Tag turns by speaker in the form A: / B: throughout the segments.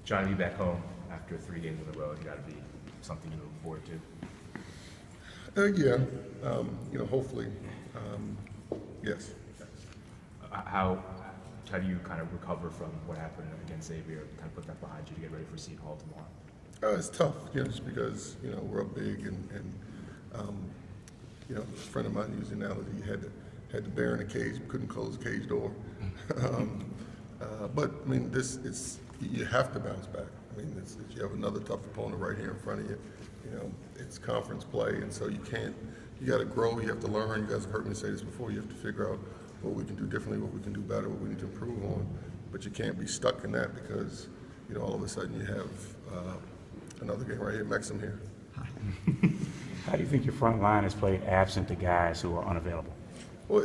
A: John, to be back home after 3 games in a row, it's got to be something you look forward to.
B: Yeah, hopefully, yes.
A: How do you kind of recover from what happened against Xavier, kind of put that behind you to get ready for Seton Hall tomorrow?
B: It's tough, just because, we're up big and a friend of mine used the analogy, you had the bear in a cage, couldn't close the cage door. But, I mean, you have to bounce back. I mean, you have another tough opponent right here in front of you. It's conference play, and so you got to grow, you have to learn. You guys have heard me say this before, you have to figure out what we can do differently, what we can do better, what we need to improve on. But you can't be stuck in that because, all of a sudden you have another game right here, Mexham here.
C: How do you think your front line has played absent the guys who are unavailable?
B: Well,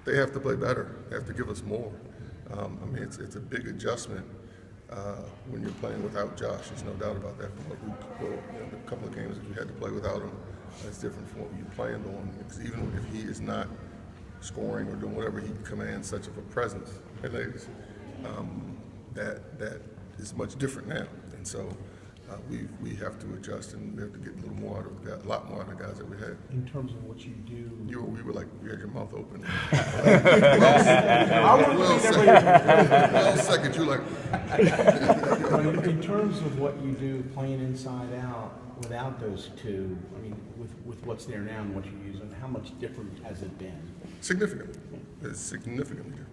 B: they have to play better. They have to give us more. It's a big adjustment when you're playing without Josh. There's no doubt about that. A couple of games that we had to play without him, that's different from what you planned on. Because even if he is not scoring or doing whatever, he commands such of a presence, hey ladies, that is much different now. And so we have to adjust, and we have to get a lot more out of the guys that we had.
D: In terms of what you do,
B: We were like, you had your mouth open. Well, second, you like.
D: in terms of what you do playing inside out without those two, I mean, with what's there now and what you use, and how much different has it been?
B: Significant. It's significantly different.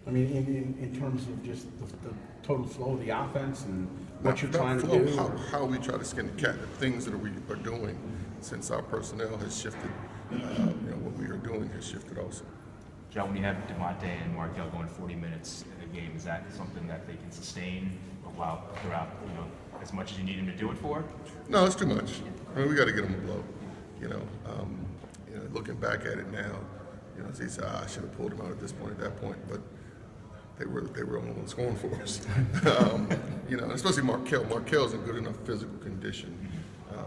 D: I mean, in terms of just the total flow of the offense and what you're trying to do?
B: How we try to skin the cat, the things that we are doing since our personnel has shifted, what we are doing has shifted also.
A: John, when you have DeMonte and Markel going 40 minutes in a game, is that something that they can sustain throughout, as much as you need them to do it for?
B: No, it's too much. I mean, we got to get them a blow. Looking back at it now, as he said, I should have pulled him out at this point, at that point, but they were the only ones scoring for us. Especially Markel. Markel's in good enough physical condition.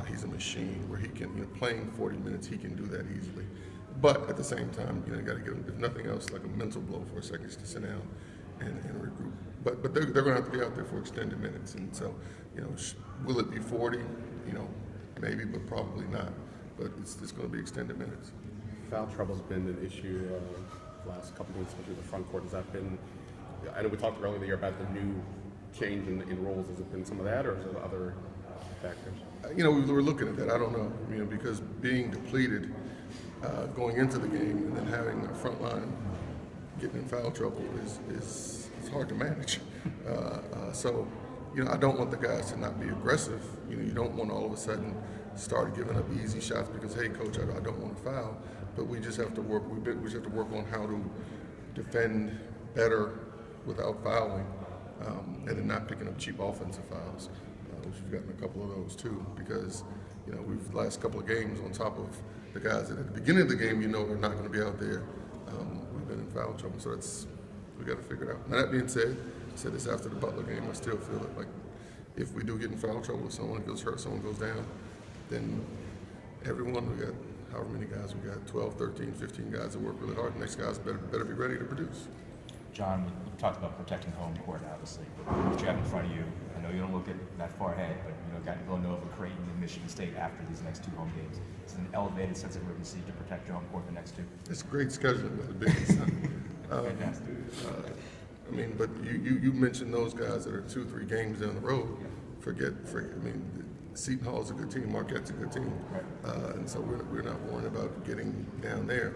B: He's a machine where he can, playing 40 minutes, he can do that easily. But at the same time, you got to give him, if nothing else, like a mental blow for a second to sit down and regroup. But they're going to have to be out there for extended minutes. And so, will it be 40? Maybe, but probably not. But it's going to be extended minutes.
E: Foul trouble's been an issue the last couple of games, especially the front court. Has that been? I know we talked earlier in the year about the new change in roles. Has it been some of that, or is it other factors?
B: We were looking at that. I don't know. Because being depleted going into the game and then having a front line getting in foul trouble is hard to manage. So I don't want the guys to not be aggressive. You don't want to all of a sudden start giving up easy shots because, hey, coach, I don't want to foul. But we just have to work. We just have to work on how to defend better without fouling, and then not picking up cheap offensive fouls, which we've gotten a couple of those too. Because we've last couple of games on top of the guys that at the beginning of the game are not going to be out there. We've been in foul trouble, so we got to figure it out. Now that being said, I said this after the Butler game. I still feel like if we do get in foul trouble, if someone goes hurt, someone goes down, then everyone we got. However many guys we got, 12, 13, 15 guys that work really hard. The next guys better be ready to produce.
A: John, we talked about protecting home court, obviously, but what you have in front of you, I know you don't look at that far ahead, but got Villanova, Creighton, and Michigan State after these next 2 home games. It's an elevated sense of urgency to protect your home court the next 2.
B: It's a great scheduling with the Big East.
A: Fantastic.
B: But you mentioned those guys that are 2-3 games down the road. Forget. Seton Hall is a good team. Marquette's a good team,
A: right.
B: And so we're not worried about getting down there.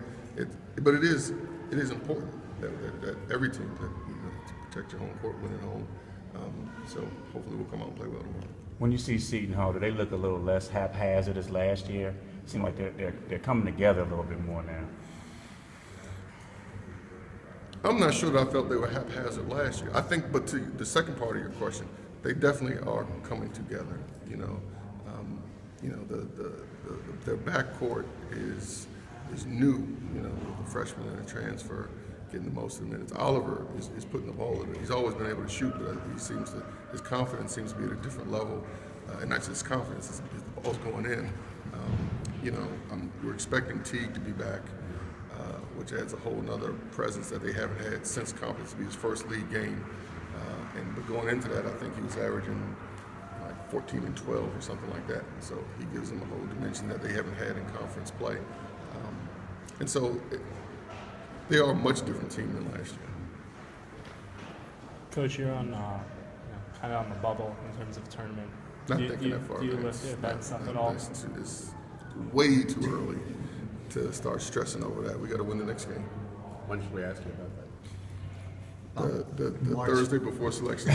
B: But it is important that every team to protect your home court when at home. So hopefully we'll come out and play well tomorrow.
C: When you see Seton Hall, do they look a little less haphazard as last year? It seems like they're coming together a little bit more now.
B: I'm not sure that I felt they were haphazard last year. I think, but to the second part of your question, they definitely are coming together. Their backcourt is new. The freshman and the transfer getting the most of the minutes. Oliver is putting the ball in. He's always been able to shoot, but his confidence seems to be at a different level, and not just his confidence, his ball's going in. We're expecting Teague to be back, which adds a whole nother presence that they haven't had since conference to be his first league game. But going into that, I think he was averaging like 14 and 12 or something like that. So he gives them a whole dimension that they haven't had in conference play. And so they are a much different team than last year.
F: Coach, you're on, kind of on the bubble in terms of tournament.
B: Not thinking that far.
F: Do you
B: Man.
F: lift your bets up at all?
B: It's way too early to start stressing over that. We got to win the next game.
E: When should we ask you about that?
B: The Thursday before selection.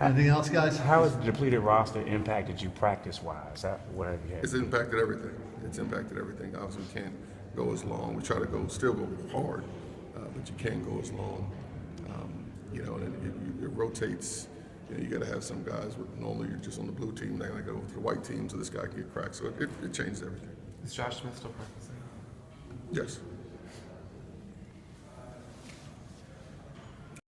G: Anything else, guys?
C: How has the depleted roster impacted you practice-wise? What have you had?
B: It's impacted everything. It's impacted everything. Obviously, we can't go as long. We try to still go hard, but you can't go as long. And it rotates. You got to have some guys. Normally, you're just on the blue team. They're going to go to the white team so this guy can get cracked. So it changes everything.
H: Is Josh Smith still practicing?
B: Yes.